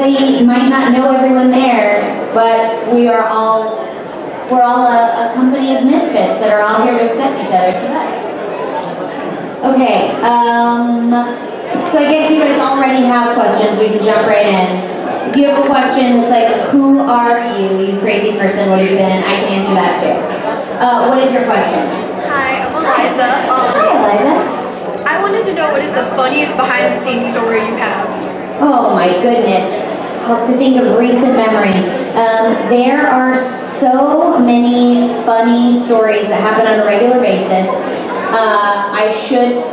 everybody might not know everyone there, but we're all a company of misfits that are all here to accept each other. So that's okay. So I guess you guys already have questions. We can jump right in. If you have a question that's like, who are you, you crazy person, what have you been? I can answer that too. What is your question? Hi, I'm Eliza. Hi, Eliza. I wanted to know what is the funniest behind-the-scenes story you have? Oh my goodness. I'll have to think of recent memory. There are so many funny stories that happen on a regular basis. I should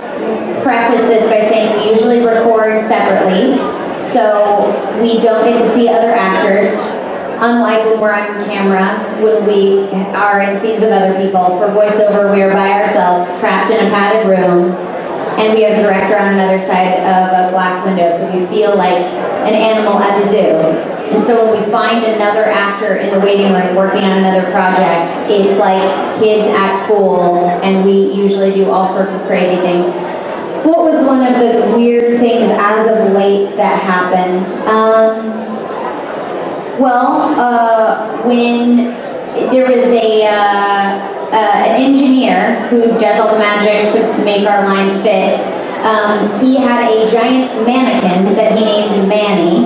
preface this by saying we usually record separately, so we don't get to see other actors, unlike when we're on camera, when we are in scenes with other people. For voiceover, we are by ourselves, trapped in a padded room, and we have a director on another side of a glass window, so we feel like an animal at the zoo. And so when we find another actor in the waiting room working on another project, it's like kids at school, and we usually do all sorts of crazy things. What was one of the weird things as of late that happened? When there was an engineer who does all the magic to make our lines fit, he had a giant mannequin that he named Manny,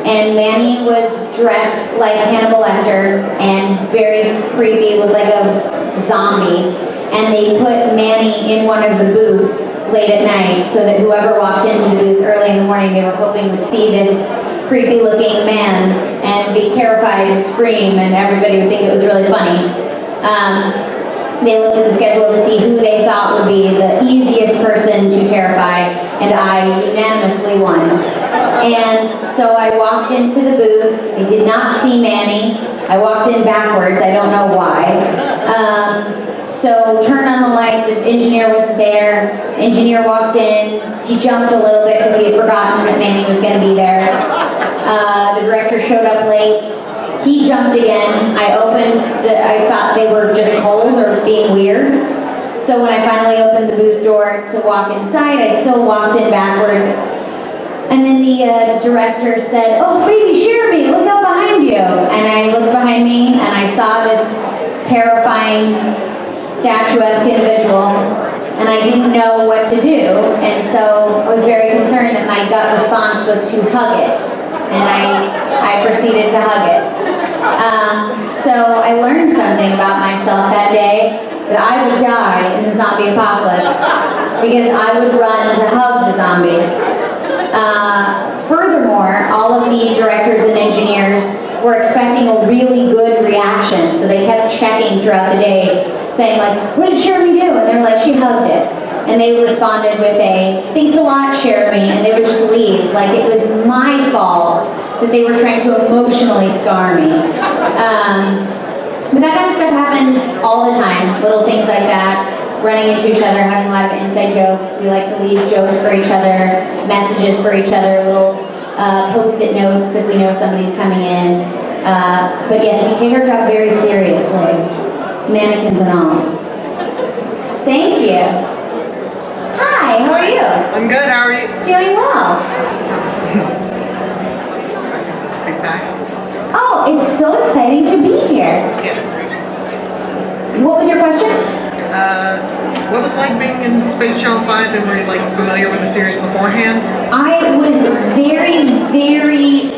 and Manny was dressed like Hannibal Lecter and very creepy, looked like a zombie, and they put Manny in one of the booths late at night so that whoever walked into the booth early in the morning, they were hoping would see this creepy looking man and be terrified and scream, and everybody would think it was really funny. They looked at the schedule to see who they thought would be the easiest person to terrify, and I unanimously won. And so I walked into the booth. I did not see Manny. I walked in backwards. I don't know why. So turned on the light. The engineer wasn't there. Engineer walked in. He jumped a little bit because he had forgotten that Manny was going to be there. The director showed up late. He jumped again. I thought they were just cold or being weird. So when I finally opened the booth door to walk inside, I still walked in backwards. And then the director said, "Oh, baby, Cherami, look out behind you." And I looked behind me and I saw this terrifying, statuesque individual. And I didn't know what to do. And so I was very concerned that my gut response was to hug it. And I proceeded to hug it. So I learned something about myself that day, that I would die in the zombie apocalypse because I would run to hug the zombies. Furthermore, all of the directors and engineers were expecting a really good reaction, so they kept checking throughout the day, saying like, "What did Cherami do?" And they're like, "She hugged it." And they responded with a, "Thanks a lot, Cherami," and they would just leave, like it was my fault that they were trying to emotionally scar me. But that kind of stuff happens all the time, little things like that, running into each other, having a lot of inside jokes. We like to leave jokes for each other, messages for each other, little post-it notes if we know somebody's coming in. But yes, we take our job very seriously, mannequins and all. Thank you. Hi, how are you? I'm good, how are you? Doing well. Oh, it's so exciting to be here. Yes. What was your question? What was it like being in Space Channel 5, and were you like familiar with the series beforehand? I was very, very,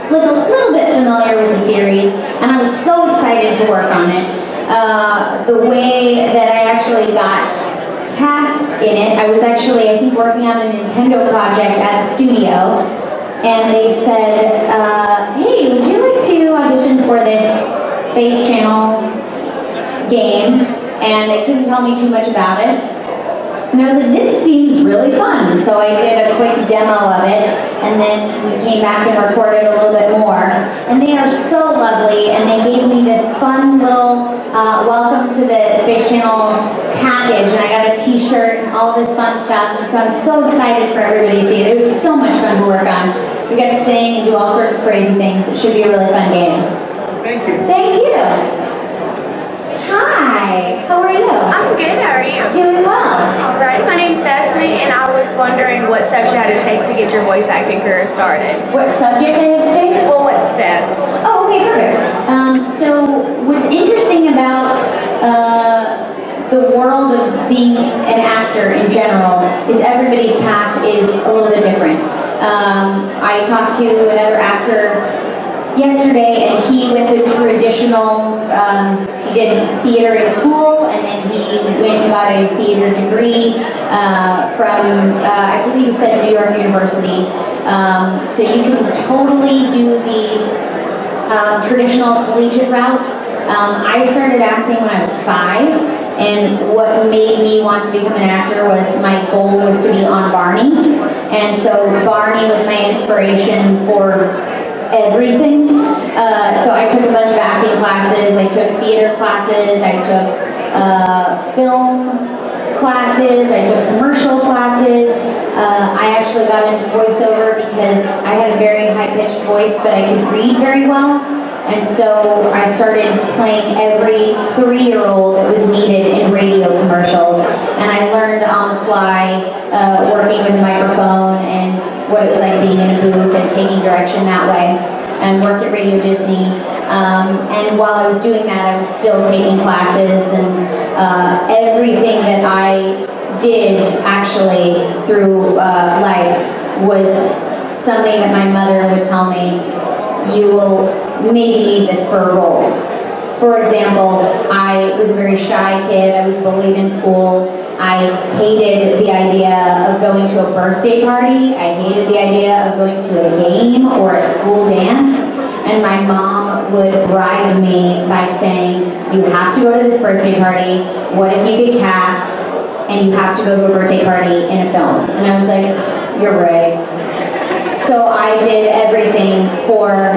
like a little bit familiar with the series, and I was so excited to work on it. The way that I actually got cast in it, I was actually, I think, working on a Nintendo project at the studio, and they said, "Hey, would you like to audition for this Space Channel game?" And they couldn't tell me too much about it. And I was like, "This seems really fun." So I did a quick demo of it, and then we came back and recorded a little bit more. And they are so lovely, and they gave me this fun little welcome to the Space Channel package, and I got a t-shirt and all this fun stuff, and so I'm so excited for everybody to see it. It was so much fun to work on. We got to sing and do all sorts of crazy things. It should be a really fun game. Thank you. Thank you. Hi, how are you? I'm good, how are you? Doing well. Alright, my name's Destiny, and I was wondering what steps you had to take to get your voice acting career started? What subject I had to take? Well, what steps? Oh, okay, perfect. So what's interesting about the world of being an actor in general is everybody's path is a little bit different. I talked to another actor yesterday, and he went the traditional, he did theater in school, and then he went and got a theater degree from, I believe he said New York University. So you can totally do the traditional collegiate route. I started acting when I was 5, and what made me want to become an actor was my goal was to be on Barney, and so Barney was my inspiration for everything. So I took a bunch of acting classes, I took theater classes, I took film classes, I took commercial classes. I actually got into voiceover because I had a very high-pitched voice, but I could read very well. And so I started playing every 3-year-old that was needed in radio commercials. And I learned on the fly, working with a microphone and what it was like being in a booth and taking direction that way. And worked at Radio Disney. And while I was doing that, I was still taking classes, and everything that I did actually through life was something that my mother would tell me, you will maybe need this for a role. For example, I was a very shy kid. I was bullied in school. I hated the idea of going to a birthday party. I hated the idea of going to a game or a school dance. And my mom would bribe me by saying, you have to go to this birthday party. What if you get cast and you have to go to a birthday party in a film? And I was like, you're right. So I did everything for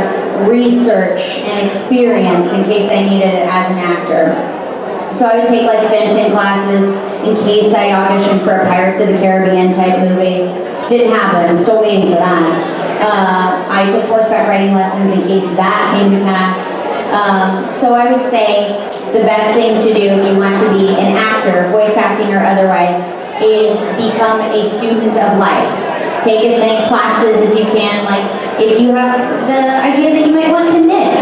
research and experience in case I needed it as an actor. So I would take like fencing classes in case I auditioned for a Pirates of the Caribbean type movie. Didn't happen, I'm still waiting for that. I took horseback riding lessons in case that came to pass. So I would say the best thing to do if you want to be an actor, voice acting or otherwise, is become a student of life. Take as many classes as you can. Like, if you have the idea that you might want to knit.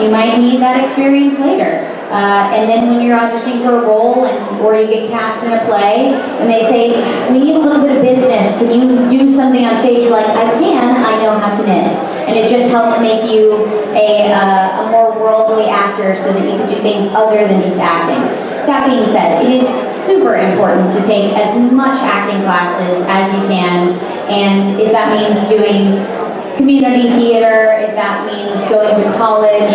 You might need that experience later. And then when you're auditioning for a role or you get cast in a play and they say, we need a little bit of business, can you do something on stage? You're like, I know how to knit. And it just helps make you a more worldly actor so that you can do things other than just acting. That being said, it is super important to take as much acting classes as you can, and if that means doing community theater, if that means going to college,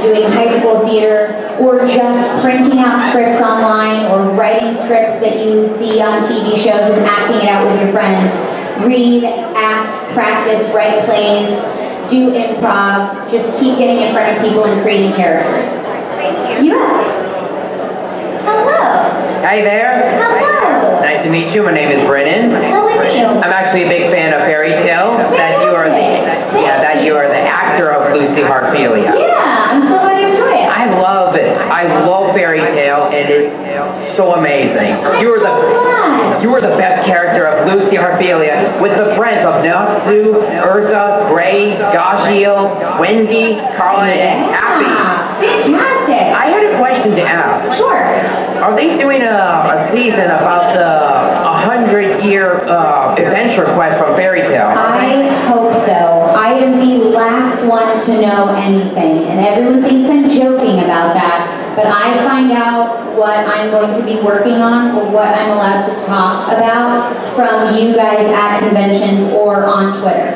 doing high school theater, or just printing out scripts online or writing scripts that you see on TV shows and acting it out with your friends. Read, act, practice, write plays, do improv, just keep getting in front of people and creating characters. Thank you. You bet. Hello. Hi there. Hello. Nice to meet you. My name is Brennan. Hello to you. I'm actually a big fan of Fairy Tale. That you are the actor of Lucy Heartfilia. Yeah, I'm so glad you enjoy it. I love it. I love Fairy Tale, and it's so amazing. You were the best character of Lucy Heartfilia with the friends of Natsu, Ursa, Gray, Gashiel, Wendy, Carla, and Happy. Fantastic. I had a question to ask. Sure. Are they doing a season about the 100-year adventure quest from Fairy Tale? I hope so. I am the last one to know anything, and everyone thinks I'm joking about that, but I find out what I'm going to be working on or what I'm allowed to talk about from you guys at conventions or on Twitter.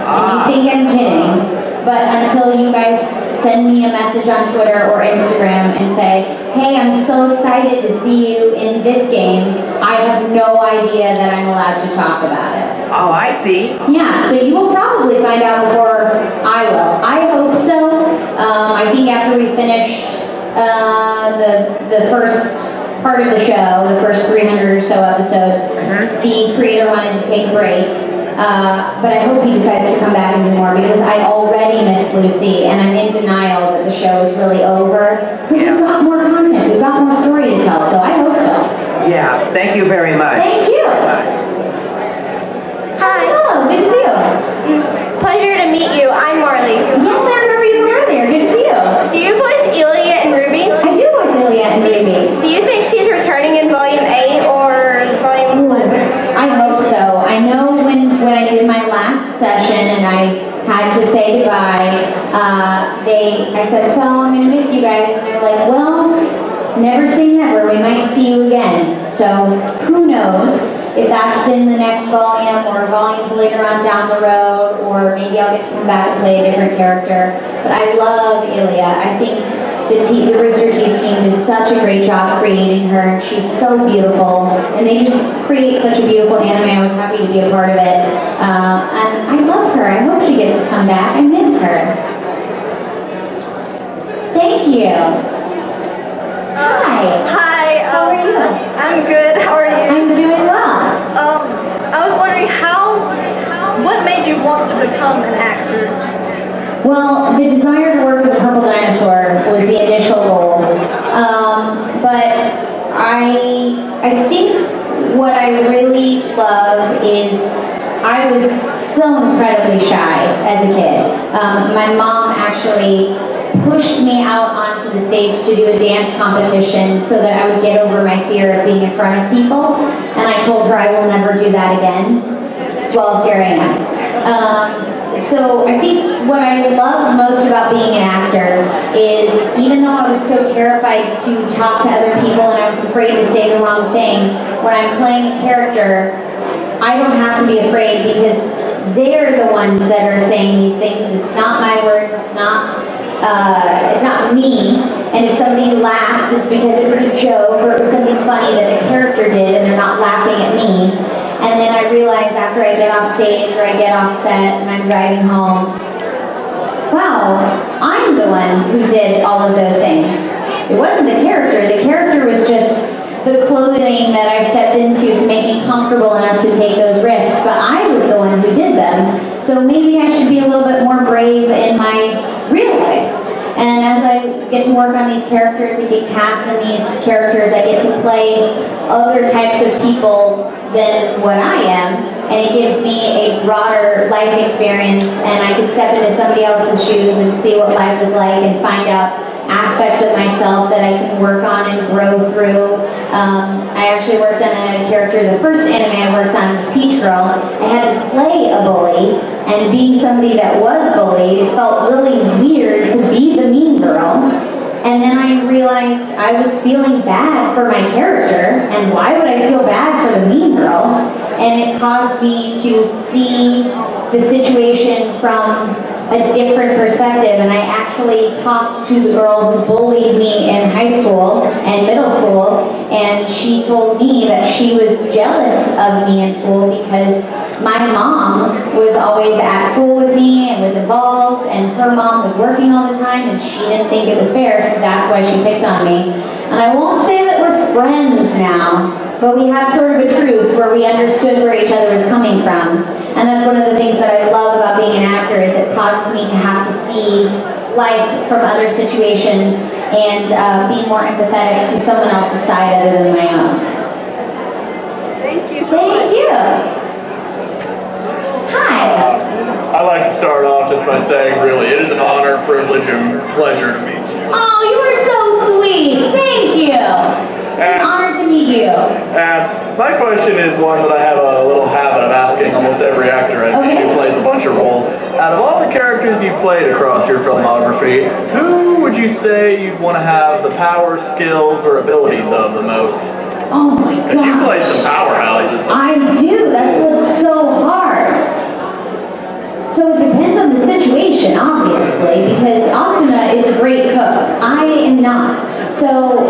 And you think I'm kidding, but until you guys send me a message on Twitter or Instagram and say, hey, I'm so excited to see you in this game, I have no idea that I'm allowed to talk about it. Oh, I see. Yeah, so you will probably find out before I will. I hope so. I think after we finish the first part of the show, the first 300 or so episodes, the creator wanted to take a break. But I hope he decides to come back and do more because I already miss Lucy and I'm in denial that the show is really over. Because we've got more content, we've got more story to tell, so I hope so. Yeah, thank you very much. Thank you. meet you. I'm Marley. Yes, I remember you from earlier. Good to see you. Do you voice Elia and Ruby? I do voice Ilya and Ruby. Do you think she's returning in Volume 8 or Volume 11? I hope so. I know when I did my last session and I had to say goodbye, I said, so I'm going to miss you guys. And they're like, well, never say never. We might see you again. So who knows if that's in the next volume or volumes later on down the road, or maybe I'll get to come back and play a different character. But I love Ilya. I think the Rooster Teeth team did such a great job creating her, and she's so beautiful. And they just create such a beautiful anime. I was happy to be a part of it. And I love her. I hope she gets to come back. I miss her. Thank you. Hi. Hi. How are you? I'm good. How are you? I'm doing well. I was wondering what made you want to become an actor? Well, the desire to work with a purple dinosaur was the initial goal. But I think what I really love is I was so incredibly shy as a kid. My mom actually pushed me out onto the stage to do a dance competition so that I would get over my fear of being in front of people. And I told her I will never do that again. Well, here I am. So I think what I loved most about being an actor is, even though I was so terrified to talk to other people and I was afraid to say the wrong thing, when I'm playing a character, I don't have to be afraid because they're the ones that are saying these things. It's not my words, it's not me, and if somebody laughs, it's because it was a joke or it was something funny that the character did and they're not laughing at me. And then I realize after I get off stage or I get off set and I'm driving home, wow, I'm the one who did all of those things. It wasn't the character was just the clothing that I stepped into to make me comfortable enough to take those risks, but I was the one who did them. So maybe I should be a little bit more brave in my real life. And as I get to work on these characters and get cast in these characters, I get to play other types of people than what I am, and it gives me a broader life experience, and I can step into somebody else's shoes and see what life is like and find out aspects of myself that I can work on and grow through. I actually worked on a character, the first anime I worked on, Peach Girl. I had to play a bully, and being somebody that was bullied, it felt really weird to be the mean girl. And then I realized I was feeling bad for my character, and why would I feel bad for the mean girl? And it caused me to see the situation from a different perspective, and I actually talked to the girl who bullied me in high school and middle school, and she told me that she was jealous of me in school because my mom was always at school with me and was involved, and her mom was working all the time, and she didn't think it was fair, so that's why she picked on me. And I won't say that we're friends now, but we have sort of a truce where we understood where each other was coming from. And that's one of the things that I love about being an actor, is it causes me to have to see life from other situations and be more empathetic to someone else's side other than my own. Thank you so Thank much. you. Hi. I'd like to start off just by saying, really, it is an honor, privilege, and pleasure to meet you. Oh, you are so sweet. Thank you. It's an honor to meet you. And my question is one that I have a little habit of asking almost every actor I meet who plays a bunch of roles. Out of all the characters you've played across your filmography, who would you say you'd want to have the power, skills, or abilities of the most? Oh my gosh. Because you play some powerhouses. I do. That's what's so hard. So it depends on the situation, obviously, because Asuna is a great cook. I am not. So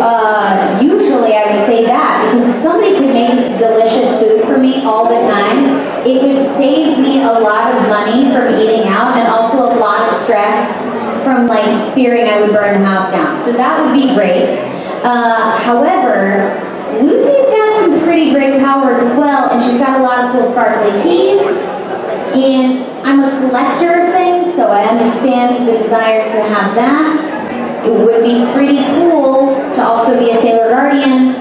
usually I would say that, because if somebody could make delicious food for me all the time, it would save me a lot of money from eating out, and also a lot of stress from like fearing I would burn the house down. So that would be great. However, Lucy's got some pretty great powers as well, and she's got a lot of cool sparkly keys. And I'm a collector of things, so I understand the desire to have that. It would be pretty cool to also be a Sailor Guardian,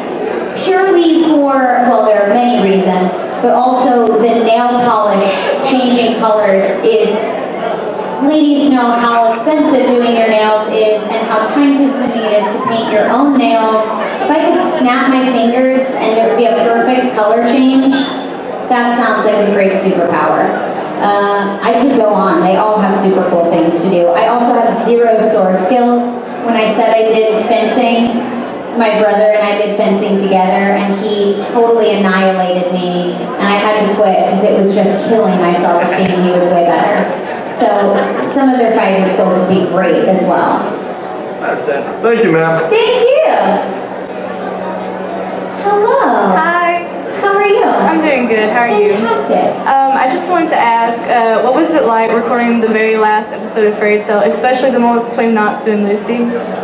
purely for, well, there are many reasons, but also the nail polish changing colors is ladies know how expensive doing your nails is and how time-consuming it is to paint your own nails. If I could snap my fingers and there would be a perfect color change, that sounds like a great superpower. I could go on. They all have super cool things to do. I also have zero sword skills. When I said I did fencing, my brother and I did fencing together, and he totally annihilated me, and I had to quit because it was just killing my self-esteem. He was way better. So some of their fighting skills would be great as well. I understand. Thank you, ma'am. Thank you. Hello. Hi, How are you? I'm doing good. How are you? Fantastic. I just wanted to ask, what was it like recording the very last episode of Fairy Tale, especially the moments between Natsu and Lucy?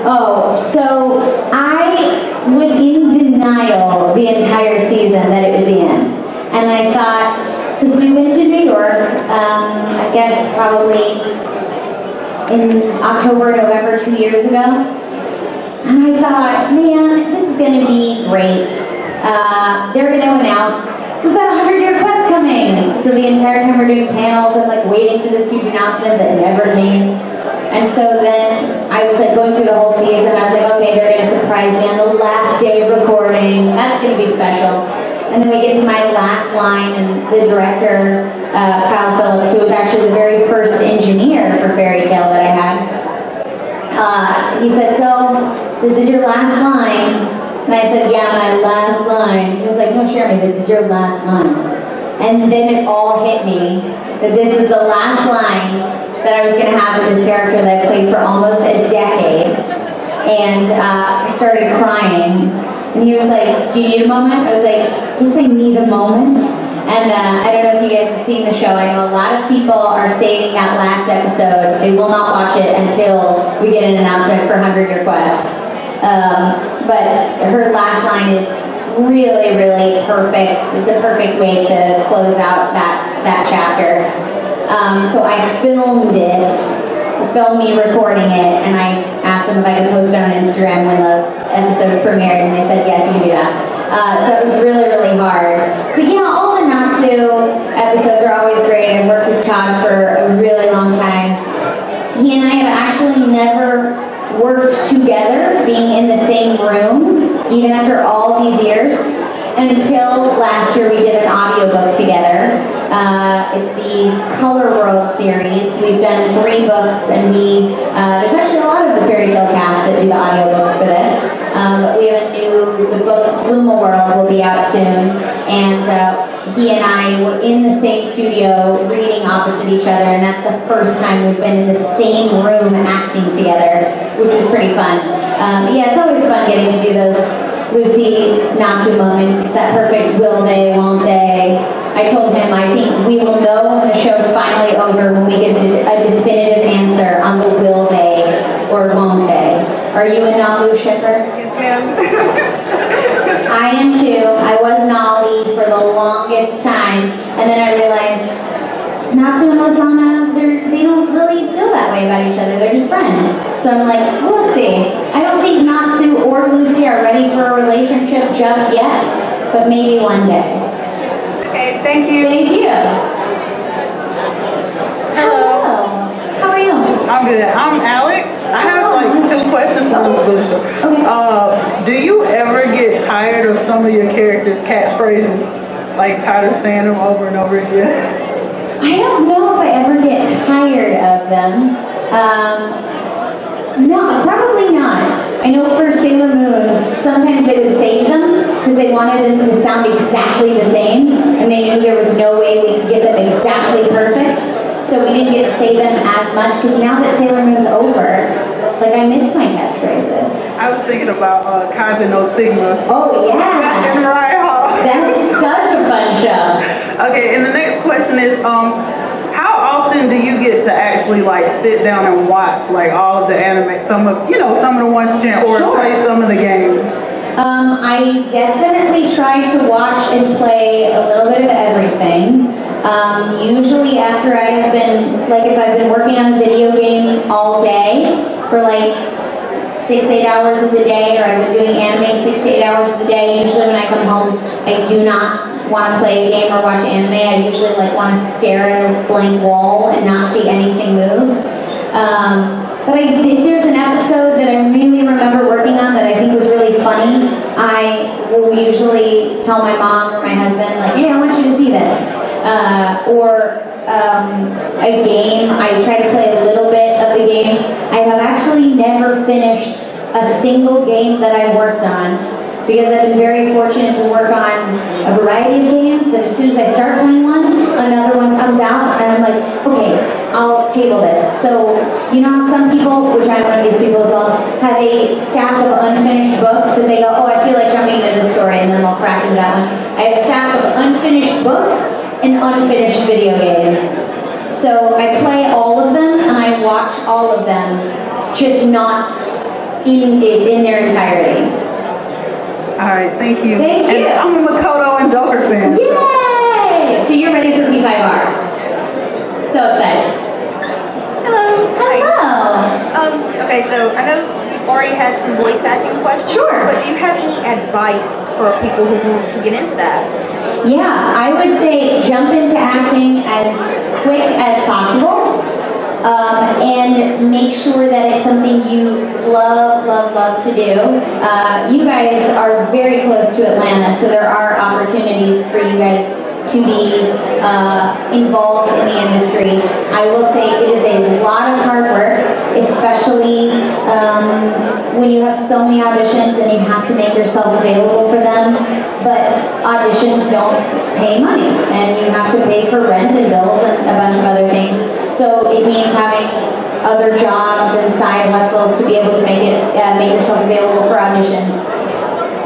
Oh, so I was in denial the entire season that it was the end. And I thought, because we went to New York, I guess probably in October, November, 2 years ago. And I thought, man, this is going to be great. They're going to announce, we've got a 100-year quest coming. So the entire time we're doing panels, I'm like waiting for this huge announcement that never came. And so then I was like going through the whole season. I was like, okay, they're going to surprise me on the last day of recording. That's going to be special. And then we get to my last line, and the director, Kyle Phillips, who was actually the very first engineer for Fairy Tale that I had, he said, so this is your last line. And I said, yeah, my last line. He was like, no, Cherami, this is your last line. And then it all hit me that this is the last line that I was going to have with this character that I played for almost a decade. And I started crying. And he was like, do you need a moment? I was like, yes, I need a moment. And I don't know if you guys have seen the show. I know a lot of people are saving that last episode. They will not watch it until we get an announcement for 100-year quest. But her last line is really, really perfect. It's a perfect way to close out that chapter. So I filmed it, filmed me recording it, and I asked them if I could post it on Instagram when the episode premiered, and they said, yes, you can do that. So it was really, really hard. But you know, all the Natsu episodes are always great. I've worked with Todd for a really long time. He and I have actually never worked together, being in the same room, even after all these years, until last year we did an audiobook together. It's the Color World series. We've done 3 books, and there's actually a lot of the Fairy Tale cast that do the audiobooks for this. But we have the book Bluma World will be out soon, and he and I were in the same studio reading opposite each other, and that's the first time we've been in the same room acting together, which was pretty fun. Yeah, it's always fun getting to do those Lucy Natsu moments. It's that perfect will they, won't they. I told him I think we will know when the show's finally over when we get a definitive answer on the will they or won't they. Are you a Nalu shipper? Yes, ma'am. I am too. I was Nolly for the longest time, and then I realized Natsu and Lasana, they don't really feel that way about each other. They're just friends. So I'm like, we'll see. I don't think Natsu or Lucy are ready for a relationship just yet, but maybe one day. Okay, thank you. Thank you. Hello. How are you? I'm good. I'm Alex. I have like 2 questions for Ms. Busher. Okay. Do you ever get tired of some of your characters' catchphrases? Like tired of saying them over and over again? I don't know if I ever get tired of them. No, probably not. I know for Sailor Moon, sometimes they would save them because they wanted them to sound exactly the same, and they knew there was no way we could get them exactly perfect. So we didn't get to say them as much because now that Sailor Moon's over, like I miss my catchphrases. I was thinking about Kaizen no Sigma. Oh yeah. And right, That's such a fun show. Okay, and the next question is, how often do you get to actually like sit down and watch like all of the anime, some of the ones or Sure. play some of the games? I definitely try to watch and play a little bit of everything. Usually after I have been, like if I've been working on a video game all day for like 6-8 hours of the day, or I've been doing anime 6 to 8 hours of the day, usually when I come home, I do not want to play a game or watch anime. I usually like want to stare at a blank wall and not see anything move. But if there's an episode that I really remember working on that I think was really funny, I will usually tell my mom or my husband, like, hey, I want you to see this. Or a game, I try to play a little bit of the games. I have actually never finished a single game that I worked on, because I've been very fortunate to work on a variety of games that as soon as I start playing one, another one comes out, and I'm like, okay, I'll table this. So, you know how some people, which I'm one of these people as well, have a stack of unfinished books that they go, oh, I feel like jumping into this story, and then they'll crack into that one. I have a stack of unfinished books and unfinished video games. So I play all of them, and I watch all of them, just not in their entirety. All right, thank you. Thank you. And I'm a Makoto and Joker fan. Yay! So you're ready for P5R. So excited. Hello. Hello. Okay, so I know you've already had some voice acting questions. Sure. But do you have any advice for people who want to get into that? Yeah, I would say jump into acting as quick as possible. And make sure that it's something you love to do. You guys are very close to Atlanta, so there are opportunities for you guys to be involved in the industry. I will say it is a lot of hard work, especially when you have so many auditions and you have to make yourself available for them. But auditions don't pay money, and you have to pay for rent and bills and a bunch of other things. So it means having other jobs and side hustles to be able to make yourself available for auditions.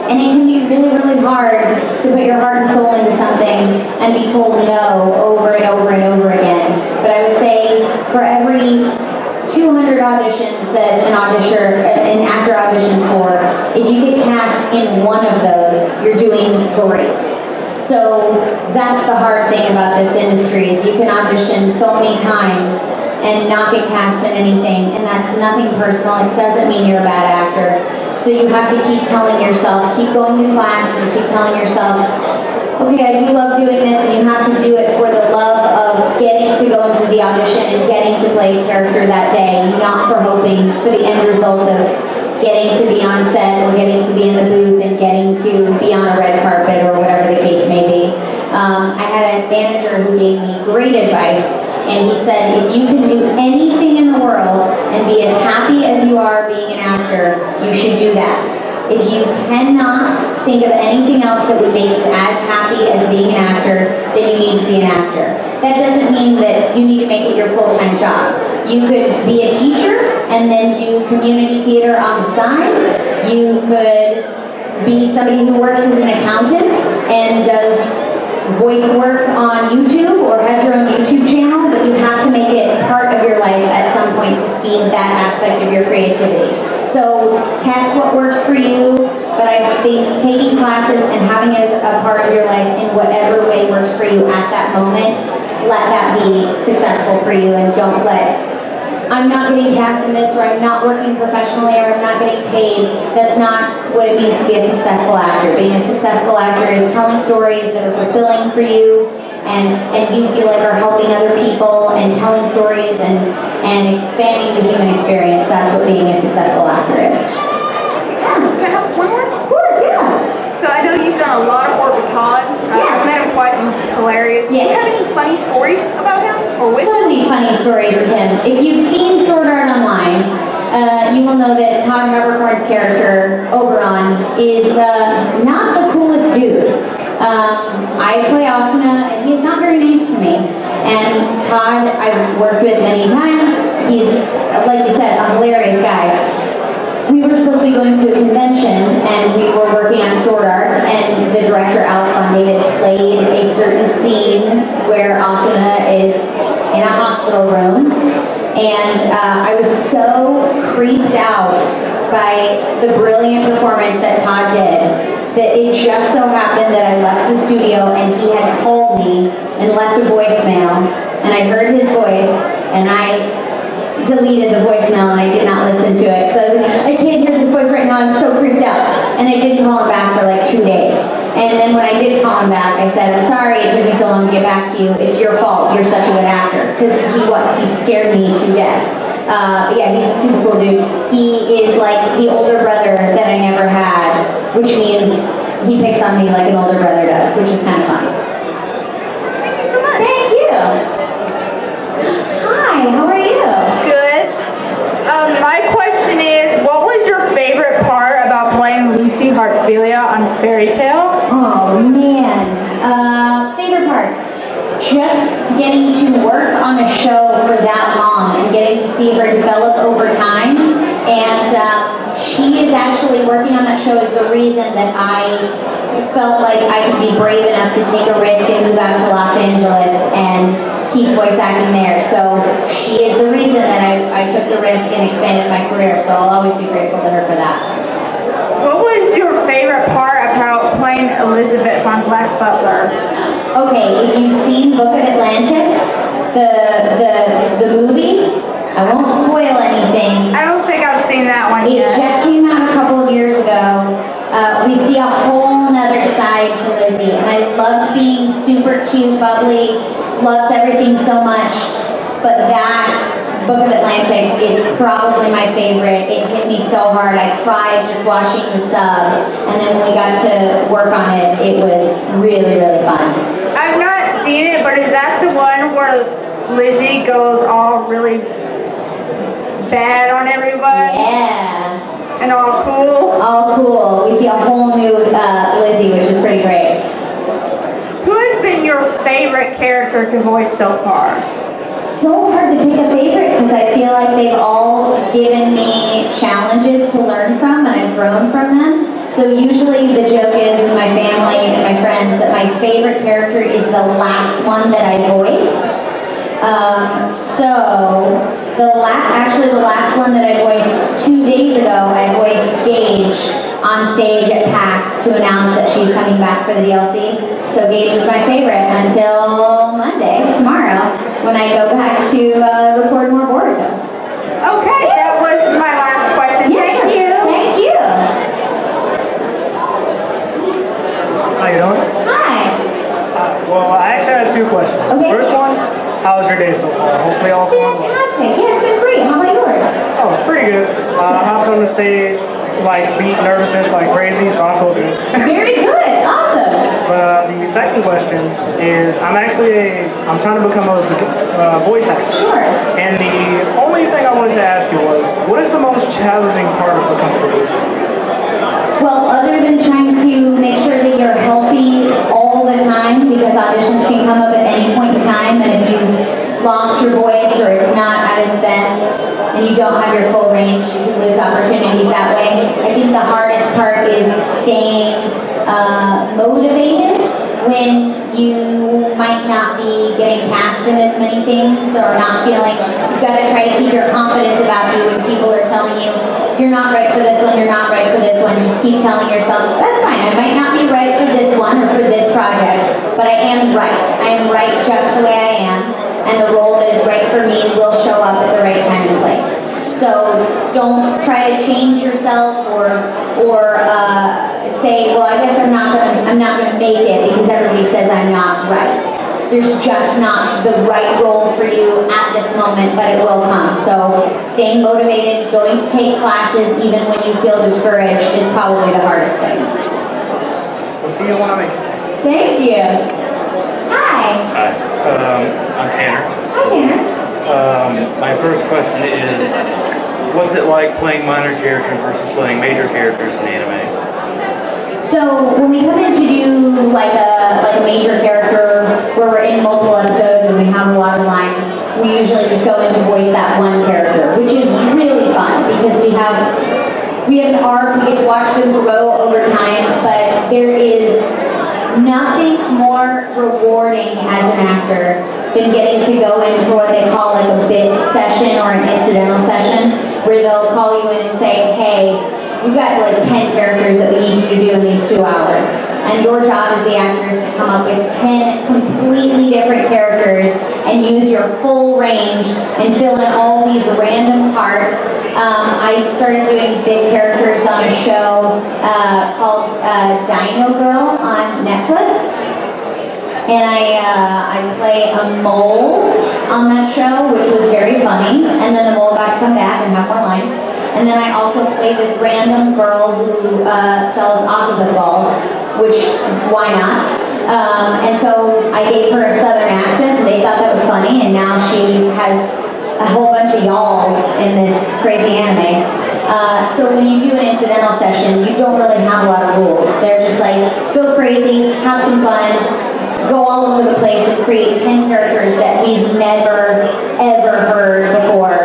And it can be really hard to put your heart and soul into something and be told no over and over and over again. But I would say for every 200 auditions that an actor auditions for, if you get cast in one of those, you're doing great. So that's the hard thing about this industry, is you can audition so many times and not get cast in anything, and that's nothing personal. It doesn't mean you're a bad actor. So you have to keep telling yourself, keep going to class and keep telling yourself, okay, I do love doing this, and you have to do it for the love of getting to go into the audition and getting to play a character that day, not for hoping for the end result of getting to be on set or getting to be in the booth and getting to be on a red carpet or whatever the case may be. I had a manager who gave me great advice, and he said, if you can do anything in the world and be as happy as you are being an actor, you should do that. If you cannot think of anything else that would make you as happy as being an actor, then you need to be an actor. That doesn't mean that you need to make it your full-time job. You could be a teacher and then do community theater on the side. You could be somebody who works as an accountant and does voice work on YouTube or has your own YouTube channel, but you have to make it part of your life at some point to feed that aspect of your creativity. So test what works for you, but I think taking classes and having it as a part of your life in whatever way works for you at that moment, let that be successful for you, and don't let, I'm not getting cast in this, or I'm not working professionally, or I'm not getting paid. That's not what it means to be a successful actor. Being a successful actor is telling stories that are fulfilling for you, and you feel like are helping other people, and telling stories and expanding the human experience. That's what being a successful actor is. Can I have one more? Of course, yeah. So I know you've done a lot of work with Todd. I've met him twice and he's hilarious. Yeah. Do you have any funny stories about him or with So him? many funny stories with him. If you've seen Sword Art Online, you will know that Todd Haberkorn's character, Oberon, is not the coolest dude. I play Asuna, and he's not very nice to me. And Todd, I've worked with many times. He's, like you said, a hilarious guy. We were supposed to be going to a convention, and we were working on Sword Art, and the director, Alex Von David, played a certain scene where Asuna is in a hospital room, and I was so creeped out by the brilliant performance that Todd did that it just so happened that I left the studio and he had called me and left a voicemail, and I heard his voice, and I deleted the voicemail and I did not listen to it. So I can't hear this voice right now, I'm so freaked out. And I didn't call him back for like 2 days. And then when I did call him back, I said, I'm sorry it took me so long to get back to you. It's your fault. You're such a good actor. Because he scared me to death. But yeah, he's a super cool dude. He is like the older brother that I never had, which means he picks on me like an older brother does, which is kind of fun. Thank you so much. Thank you. Hi, how are you? Good. My question is, what was your favorite part about playing Lucy Heartfilia on Fairy Tale? Oh man, favorite part. Just getting to work on a show for that long and getting to see her develop over time. And she is actually working on that show is the reason that I felt like I could be brave enough to take a risk and move out to Los Angeles and keep voice acting there. So she is the reason that I took the risk and expanded my career. So I'll always be grateful to her for that. What was your favorite part about playing Elizabeth on Black Butler? Okay, if you've seen Book of Atlantic, the movie, I won't spoil anything. I don't think I've seen that one It yet. just came out a couple of years ago. We see a whole nother side to Lizzie, and I loved being super cute, bubbly, loves everything so much, but that Book of Atlantic is probably my favorite. It hit me so hard. I cried just watching the sub, and then when we got to work on it, it was really, really fun. I've not seen it, but is that the one where Lizzie goes all really bad on everybody? Yeah. And all cool? All cool. We see a whole new Lizzie, which is pretty great. Who has been your favorite character to voice so far? So hard to pick a favorite because I feel like they've all given me challenges to learn from and I've grown from them. So usually the joke is in my family and my friends that my favorite character is the last one that I voiced. Actually the last one that I voiced 2 days ago, I voiced Gage on stage at PAX to announce that she's coming back for the DLC. So Gage is my favorite until Monday, tomorrow, when I go back to record more Boruto. Okay, that was my last question. Yeah, Thank you. Thank you. How you doing? Hi. Well, I actually had 2 questions. Okay. First one, how was your day so far? Hopefully all's going well. Fantastic. Yeah, it's been great. How about yours? Oh, pretty good. I hopped on the stage, like beat nervousness like crazy, so I feel good. Very good. Awesome. But the second question is, I'm trying to become a voice actor. Sure. And the only thing I wanted to ask you was, what is the most challenging part of becoming a voice actor? Well, other than trying to make sure that you're healthy all the time, because auditions can come up at any point in time, and if you've lost your voice or it's not at its best, and you don't have your full range, you can lose opportunities that way. I think the hardest part is staying motivated when you might not be getting cast in as many things or not feeling, you've got to try to keep your confidence about you when people are telling you, you're not right for this one, you're not right for this one. Just keep telling yourself, that's fine, I might not be right for this one or for this project, but I am right. I am right just the way I am, and the role that is right for me will show up at the right time and place. So don't try to change yourself or say, well, I guess I'm not gonna make it because everybody says I'm not right. There's just not the right role for you at this moment, but it will come. So staying motivated, going to take classes even when you feel discouraged is probably the hardest thing. We'll see you when I make it. Thank you. Hi. Hi, I'm Tanner. Hi, Tanner. My first question is, what's it like playing minor characters versus playing major characters in anime? So when we come in to do like a major character where we're in multiple episodes and we have a lot of lines, we usually just go in to voice that one character, which is really fun because we have an arc, we get to watch them grow over time, but there is nothing more rewarding as an actor than getting to go in for what they call like a bit session or an incidental session, where they'll call you in and say, hey, we've got like 10 characters that we need you to do in these 2 hours. And your job as the actor is to come up with 10 completely different characters and use your full range and fill in all these random parts. I started doing big characters on a show called Dino Girl on Netflix. And I play a mole on that show, which was very funny. And then the mole got to come back and have more lines. And then I also play this random girl who sells octopus balls, which, why not? And so I gave her a southern accent, and they thought that was funny, and now she has a whole bunch of y'alls in this crazy anime. So when you do an incidental session, you don't really have a lot of rules. They're just like, go crazy, have some fun, go all over the place and create 10 characters that we've never, ever heard before.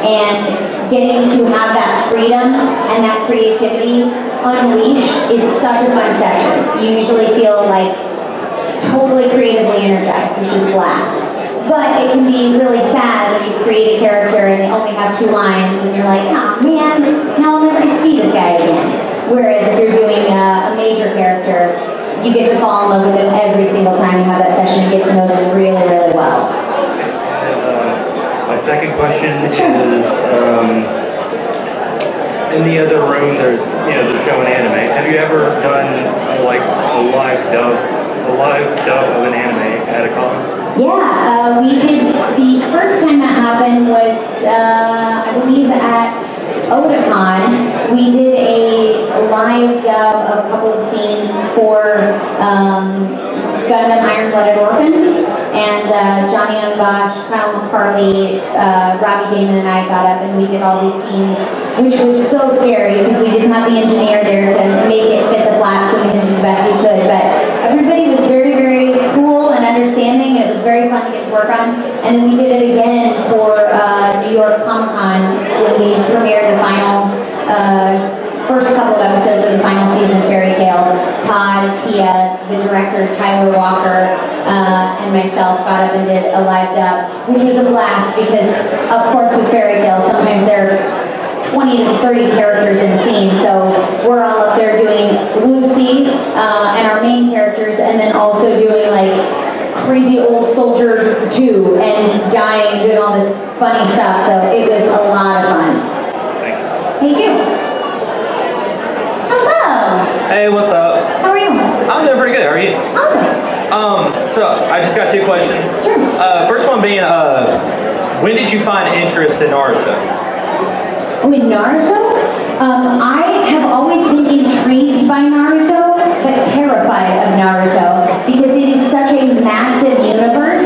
And getting to have that freedom and that creativity unleashed is such a fun session. You usually feel like totally creatively energized, which is a blast. But it can be really sad when you create a character and they only have 2 lines and you're like, oh man, now I'll never get to see this guy again. Whereas if you're doing a major character, you get to fall in love with them every single time you have that session and get to know them really, really well. My second question is, in the other room, there's they're showing anime. Have you ever done like a live dub of an anime at a con? Yeah, we did. The first time that happened was, I believe, at Otakon. We did a live dub of a couple of scenes for Gundam Iron-Blooded Orphans, and Johnny Unbosh, Kyle McCarley, Robbie Damon, and I got up and we did all these scenes, which was so scary because we didn't have the engineer there to make it fit the flaps, so we had to do the best we could. But everybody was very, very cool and understanding, and it was very fun to get to work on. And then we did it again for New York Comic Con when we premiered the final first couple of episodes of the final season of Fairy Tale. Todd, Tia, the director Tyler Walker, and myself got up and did a live dub, which was a blast because, of course, with Fairy Tale, sometimes there are 20 to 30 characters in a scene, so we're all up there doing Lucy and our main characters, and then also doing like crazy old soldier 2 and dying, doing all this funny stuff, so it was a lot of fun. Thank you. Hello. Hey, what's up? How are you? I'm doing pretty good. How are you? Awesome. So I just got 2 questions. Sure. First one being, when did you find interest in Naruto? With Naruto? I have always been intrigued by Naruto, but terrified of Naruto, because it is such a massive universe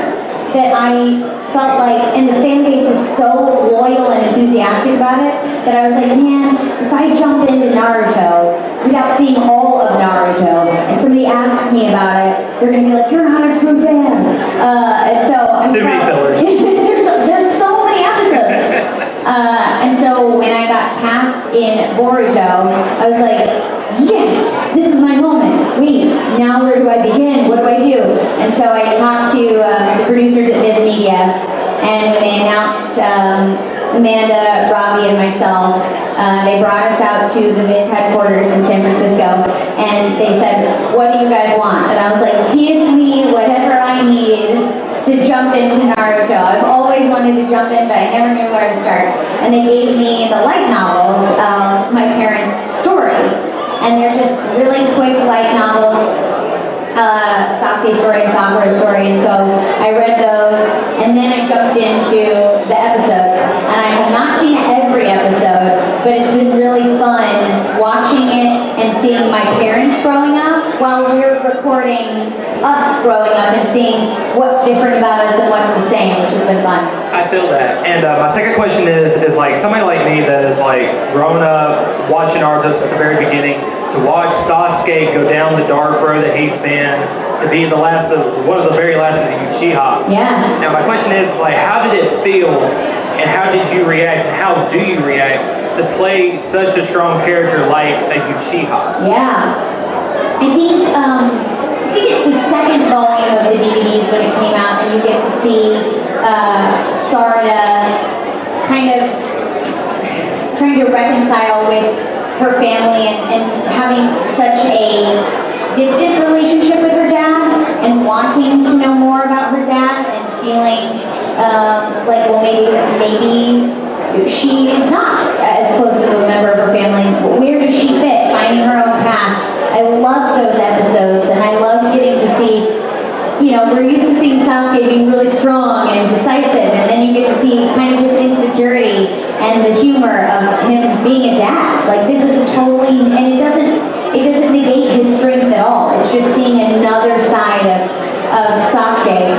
that I felt like, and the fan base is so loyal and enthusiastic about it, that I was like, man, if I jump into Naruto without seeing all of Naruto, and somebody asks me about it, they're going to be like, you're not a true fan. And so I'm Too many fillers. there's so many episodes. And so when I got cast in Boruto, I was like, yes, this is my moment. Wait, now where do I begin? What do I do? And so I talked to the producers at Viz Media, and when they announced Amanda, Robbie, and myself, they brought us out to the Viz headquarters in San Francisco, and they said, what do you guys want? And I was like, give me whatever I need to jump into Naruto. I've always wanted to jump in, but I never knew where to start. And they gave me the light novels of my parents' stories. And they're just really quick light novels, Sasuke's story and Sakura's story. And so I read those, and then I jumped into the episodes. And I have not seen every episode, but it's been really fun watching it and seeing my parents growing up while we're recording us growing up and seeing what's different about us and what's the same, which has been fun. I feel that. And my second question is like somebody like me that is like growing up watching Naruto at the very beginning, to watch Sasuke go down the dark road that he's been, to be the last of one of the very last of the Uchiha. Yeah. Now my question is like, how did it feel, and how did you react, and how do you react to play such a strong character like a Uchiha? Yeah. I think it's the second volume of the DVDs when it came out, and you get to see Sarada kind of trying to reconcile with her family and having such a distant relationship with her dad, and wanting to know more about her dad, and feeling like, well, maybe she is not as close to a member of her family. Where does she fit? Finding her own path. I love those episodes, and I love getting to see, we're used to seeing Sasuke being really strong and decisive, and then you get to see kind of his insecurity and the humor of him being a dad. Like, this is a totally, and it doesn't negate his strength at all. It's just seeing another side of Sasuke.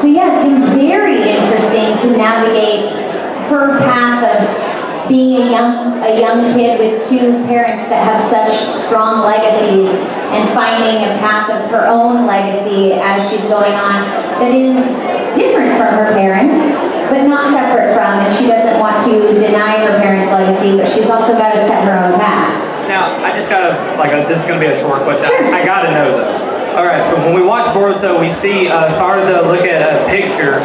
So yeah, it's been very interesting to navigate her path of being a young kid with two parents that have such strong legacies and finding a path of her own legacy as she's going on that is different from her parents, but not separate from, and she doesn't want to deny her parents' legacy, but she's also got to set her own path. Now, I just gotta, this is gonna be a short question. Sure. I gotta know though. Alright, so when we watch Boruto, we see Sarada look at a picture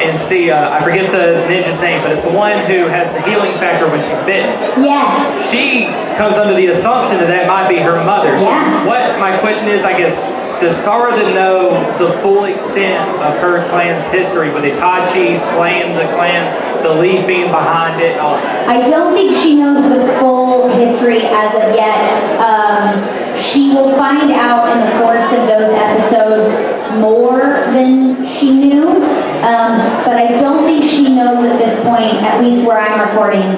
and see, I forget the ninja's name, but it's the one who has the healing factor when she's bitten. Yeah. She comes under the assumption that might be her mother. So Yeah. what my question is, I guess, does Sarada know the full extent of her clan's history with Itachi slaying the clan, the leaf being behind it, all that? I don't think she knows the full history as of yet. She will find out in the course of those episodes more than she knew, but I don't think she knows at this point, at least where I'm recording,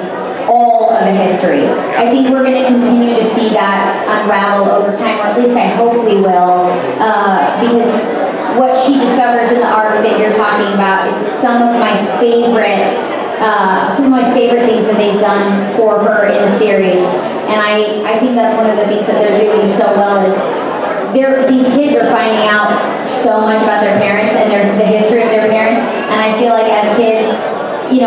all of the history. I think we're going to continue to see that unravel over time, or at least I hope we will, because what she discovers in the arc that you're talking about is some of my favorite things that they've done for her in the series. And I think that's one of the things that they're doing so well is these kids are finding out so much about their parents and the history of their parents. And I feel like as kids, we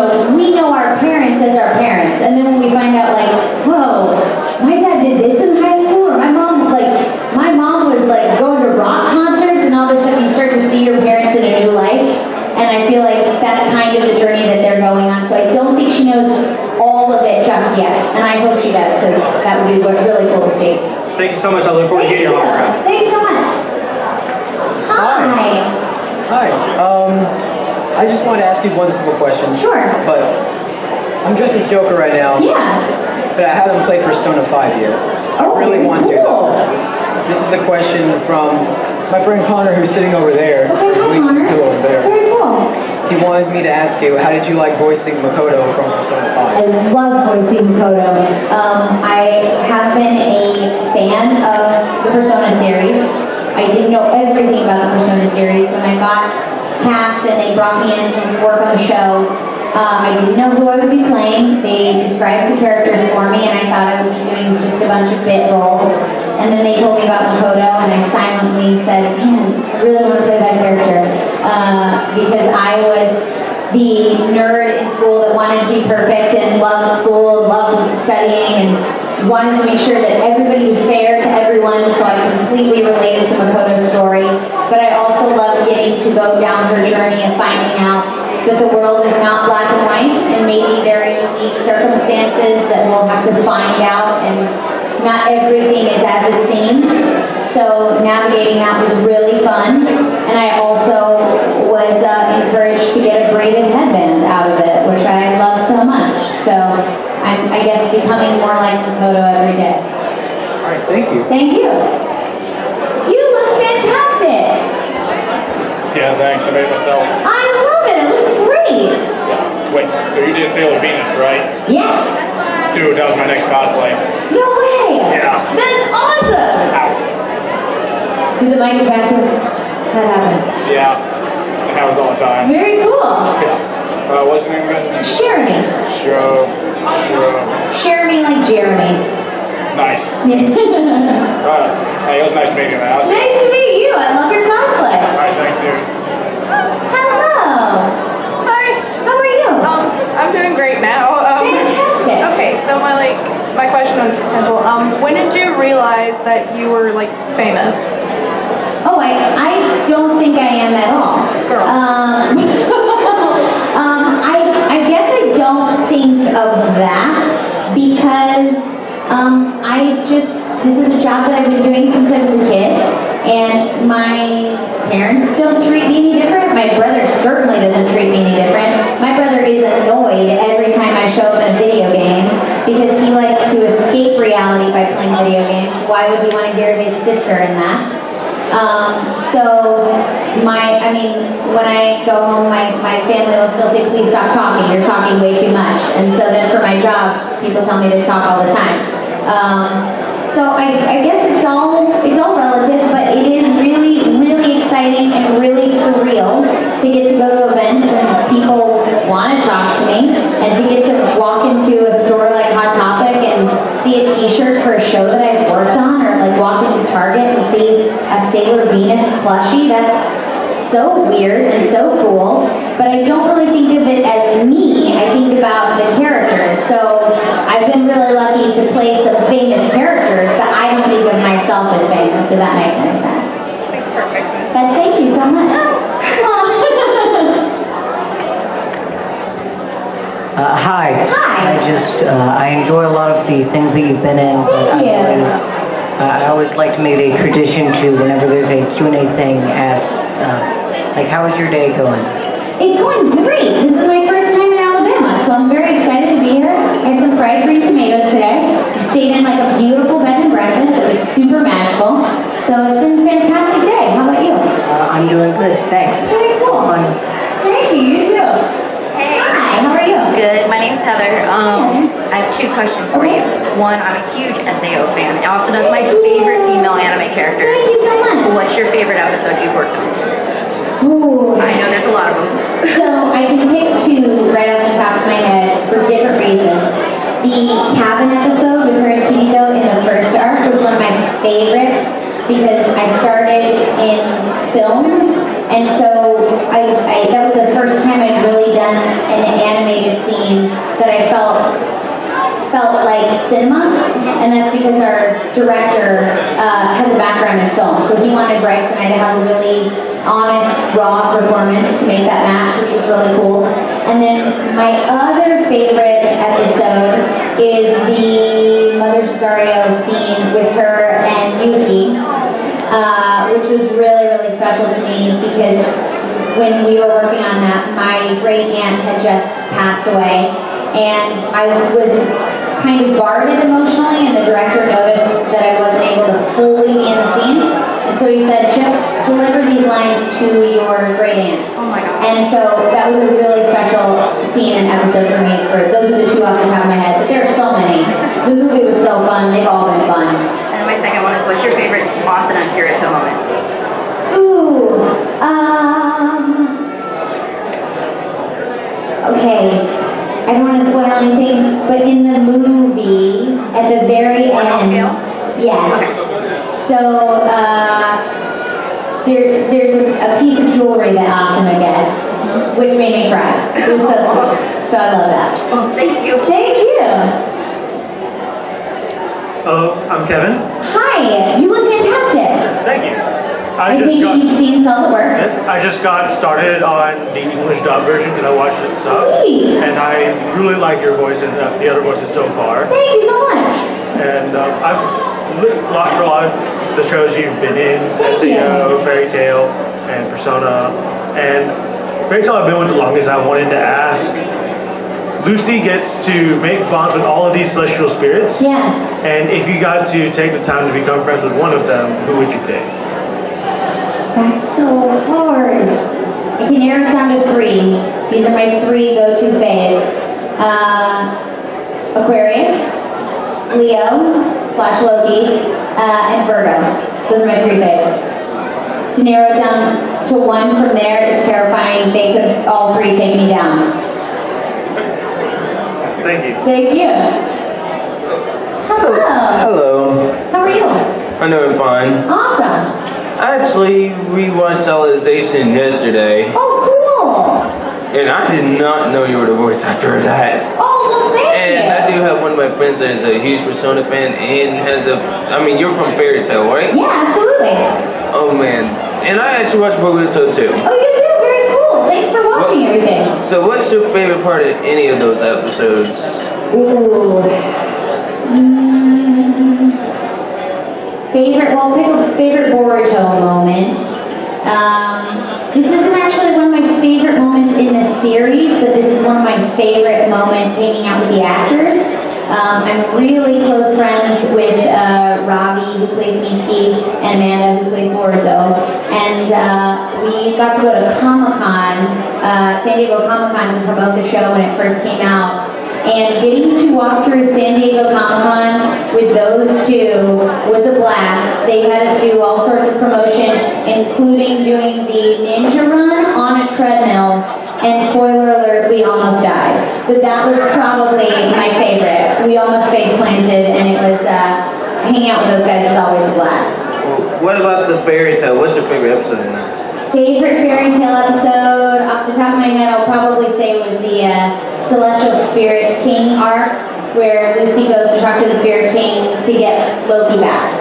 know our parents as our parents. And then when we find out, like, whoa, my dad did this in high school, or my mom was like going to rock concerts and all this stuff, you start to see your parents in a new light. And I feel like that's kind of the journey that they're going on. So I don't think she knows all of it just yet. And I hope she does, because that would be really cool to see. Thank you so much. I look forward to getting your autograph. Thank you so much. Hi. Hi. I just wanted to ask you one simple question. Sure. But I'm dressed as Joker right now. Yeah. But I haven't played Persona 5 yet. I really want to, though. This is a question from my friend Connor, who's sitting over there. Okay, hi Connor. Over there. Very cool. He wanted me to ask you, how did you like voicing Makoto from Persona 5? I love voicing Makoto. I have been a fan of the Persona series. I didn't know everything about the Persona series. When I got cast and they brought me in to work on the show, I didn't know who I would be playing. They described the characters for me, and I thought I would be doing just a bunch of bit roles. And then they told me about Makoto, and I silently said, man, I really want to play that character. Because I was the nerd in school that wanted to be perfect and loved school, loved studying, and wanted to make sure that everybody was fair to everyone, so I completely related to Makoto's story. But I also loved getting to go down her journey of finding out that the world is not black and white, and maybe there are unique circumstances that we'll have to find out, and not everything is as it seems. So navigating that was really fun, and I also was encouraged to get a braided headband out of it, which I love so much. So I'm, I guess, becoming more like Makoto every day. All right, thank you. Thank you. You look fantastic. Yeah, thanks. I made it myself. I love it. It looks great. Yeah. Wait, so you did Sailor Venus, right? Yes. Dude, that was my next cosplay. No way. Yeah. That's awesome. Ow. Do the mic Jackson? That happens. Yeah. It happens all the time. Very cool. Yeah. What's your name again? Cherami. Cherami like Jeremy. Nice. Hey, it was nice meeting you, man. Nice to meet you. I love your cosplay. Alright, thanks, dude. Hello. Hi. How are you? I'm doing great now. Fantastic. Okay, so my question was simple. When did you realize that you were famous? Oh, I don't think I am at all. Girl. I guess I don't think of that because this is a job that I've been doing since I was a kid, and my parents don't treat me any different. My brother certainly doesn't treat me any different. My brother is annoyed every time I show up in a video game because he likes to escape reality by playing video games. Why would he want to hear his sister in that? When I go home, my family will still say, please stop talking, you're talking way too much. And so then for my job, people tell me to talk all the time. So I guess it's all relative, but it is really, really exciting and really surreal to get to go to events and people want to talk to me, and to get to walk into a store like Hot Topic and see a t-shirt for a show that I've worked on, or like walk into Target and see a Sailor Venus plushie. That's so weird and so cool, but I don't really think of it as me. I think about the characters. So I've been really lucky to play some famous characters, but I don't think of myself as famous, so that makes any sense. Makes perfect sense. But thank you so much. Hi. Hi. I enjoy a lot of the things that you've been in. Thank you. I always like to make it a tradition to, whenever there's a Q&A thing, ask, how is your day going? It's going great. This is my first time in Alabama, so I'm very excited to be here. I had some fried green tomatoes today. I stayed in like a beautiful bed and breakfast. It was super magical. So it's been a fantastic day. How about you? I'm doing good, thanks. Very cool. Fun. Thank you. You too. Hey. Hi. How are you? Good. My name's Heather. I have two questions for you. One, I'm a huge SAO fan. Also, that's my favorite female anime character. Thank you so much. What's your favorite episode you've worked on? Ooh. I know there's a lot of them. So I can pick two right off the top of my head for different reasons. The cabin episode with her and Kirito in the first arc was one of my favorites because I started in film, and so that was the first time I'd really done an animated scene that I felt like cinema, and that's because our director has a background in film, so he wanted Bryce and I to have a really honest, raw performance to make that match, which was really cool. And then my other favorite episode is the Mother Cesario scene with her and Yuki, which was really, really special to me because when we were working on that, my great aunt had just passed away, and I was kind of guarded emotionally, and the director noticed that I wasn't able to fully be in the scene, and so he said, just deliver these lines to your great aunt. Oh my God. And so that was a really special scene and episode for me. Those are the two off the top of my head, but there are so many. The movie was so fun. They've all been fun. And my second one is, what's your favorite Austin and Kirito moment? Ooh, okay. I don't want to spoil anything, but in the movie, at the very end, yes. Okay. So there's a piece of jewelry that Asuna gets, which made me cry. It was so sweet. So I love that. Oh, thank you. Thank you. Hello, I'm Kevin. Hi, you look fantastic. Thank you. I take it you've seen Cells at Work? Yes, I just got started on the English dub version because I watched it sub. Sweet. And I really like your voice and the other voices so far. Thank you so much. And I've watched a lot of the shows you've been in, SEO, Fairy Tail, and Persona. And Fairy Tail I've been with the longest. I wanted to ask, Lucy gets to make bonds with all of these celestial spirits. Yeah. And if you got to take the time to become friends with one of them, who would you pick? That's so hard. I can narrow it down to three. These are my three go-to faves. Aquarius, Leo / Loki, and Virgo. Those are my three faves. To narrow it down to one from there is terrifying. They could all three take me down. Thank you. Thank you. Hello. Hello. How are you? I'm doing fine. Awesome. I actually rewatched Civilization yesterday. Oh, cool. And I did not know you were the voice actor of that. Oh, well, thank you. And I do have one of my friends that is a huge Persona fan and has you're from Fairy Tail, right? Yeah, absolutely. Oh, man. And I actually watched Boruto too. Oh, you do? Very cool. Thanks for watching everything. So what's your favorite part of any of those episodes? Ooh. Favorite Boruto moment. This isn't actually one of my favorite moments in the series, but this is one of my favorite moments hanging out with the actors. I'm really close friends with Robbie, who plays Mitsuki, and Amanda, who plays Boruto. And we got to go to Comic-Con, San Diego Comic-Con, to promote the show when it first came out. And getting to walk through San Diego Comic-Con with those two was a blast. They had us do all sorts of promotion, including doing the ninja run on a treadmill. And spoiler alert, we almost died. But that was probably my favorite. We almost face planted, and it was, hanging out with those guys is always a blast. Well, what about the fairy tale? What's your favorite episode in that? Favorite fairy tale episode, off the top of my head, I'll probably say was the Celestial Spirit King arc, where Lucy goes to talk to the Spirit King to get Loki back.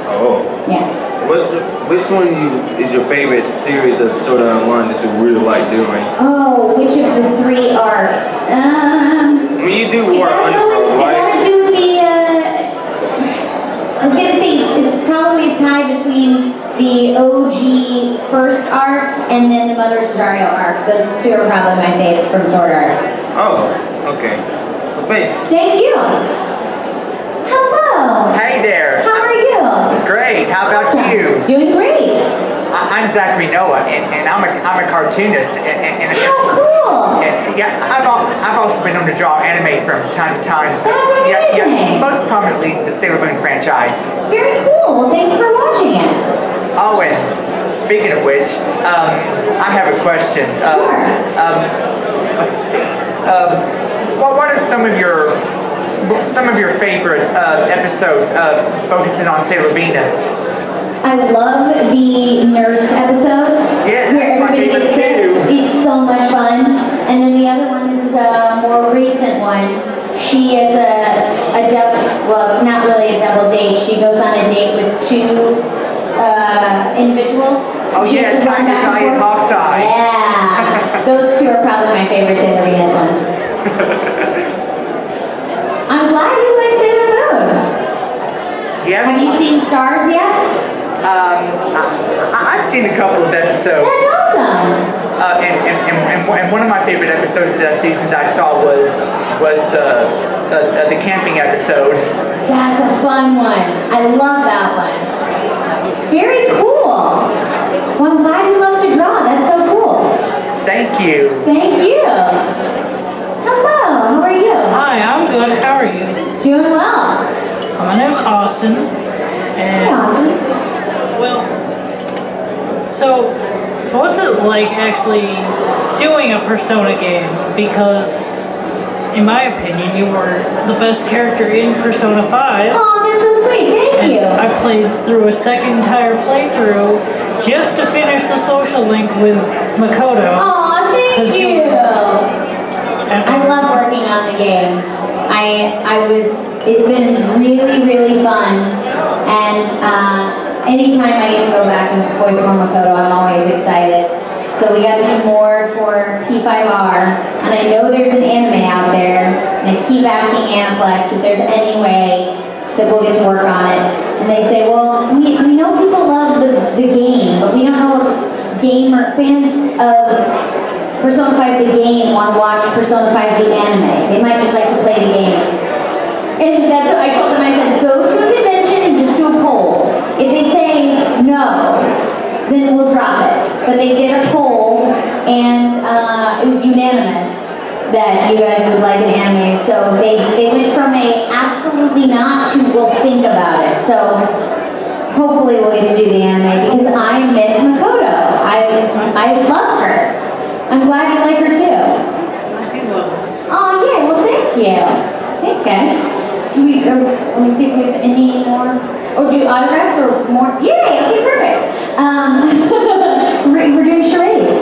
Oh. Yeah. Which one is your favorite series of Sword Art Online that you really like doing? Oh, which of the 3 arcs? I mean, you do War Underworld, right? I gotta do the, I was gonna say, it's probably a tie between the OG first arc and then the Mother's Dario arc. Those 2 are probably my faves from Sword Art. Oh, okay. Well, thanks. Thank you. Hello. Hey there. How are you? Great. How about Awesome. you? Doing great. I'm Zachary Noah, and I'm a cartoonist. And How cool. yeah, I've also been known to draw anime from time to time. That's amazing. Yeah, most prominently the Sailor Moon franchise. Very cool. Well, thanks for watching it. Oh, and speaking of which, I have a question. Let's see. What are some of your favorite episodes focusing on Sailor Venus? I love the nurse episode. Yeah, where everybody gets hit. It's so much fun. And then the other one, this is a more recent one. She has a double, well, it's not really a double date. She goes on a date with 2 individuals. Oh She has yeah, to run Tiger back and Eye and forth. Hawkeye. Yeah. Those 2 are probably my favorite Sailor Venus ones. I'm glad you like Sailor Moon. Yeah. Have you seen Stars yet? I've seen a couple of episodes. That's awesome. And one of my favorite episodes of that season that I saw was the camping episode. That's a fun one. I love that one. Very cool. Well, I'm glad you love to draw. That's so cool. Thank you. Thank you. Hello. How are you? Hi, I'm good. How are you? Doing well. My name's Austin. And, well, so what's it like actually doing a Persona game? Because, in my opinion, you were the best character in Persona 5. Oh, that's so sweet. Thank you. I played through a second entire playthrough just to finish the social link with Makoto. Oh, thank you. I love working on the game. It's been really, really fun. And anytime I get to go back and voice more Makoto, I'm always excited. So we got to do more for P5R, and I know there's an anime out there, and I keep asking Aniplex if there's any way that we'll get to work on it. And they say, well, we know people love the game, but we don't know if fans of Persona 5 the game want to watch Persona 5 the anime. They might just like to play the game. And that's what I told them. I said, go to a convention and just do a poll. If they say no, then we'll drop it. But they did a poll, and it was unanimous that you guys would like an anime. So they went from a absolutely not to we'll think about it. So hopefully we'll get to do the anime because I miss Makoto. I love her. I'm glad you like her too. I do love her. Oh yeah, well thank you. Thanks guys. Let me see if we have any more. Oh, do autographs or more? Yay! Okay, perfect. We're doing charades.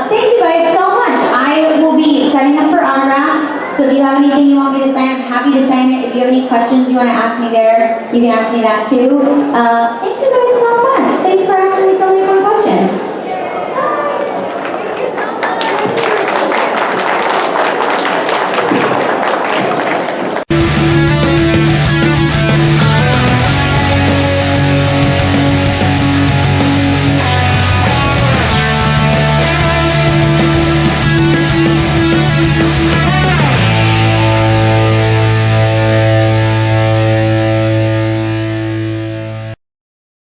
Thank you guys so much. I will be signing up for autographs. So if you have anything you want me to sign, I'm happy to sign it. If you have any questions you want to ask me there, you can ask me that too. Thank you guys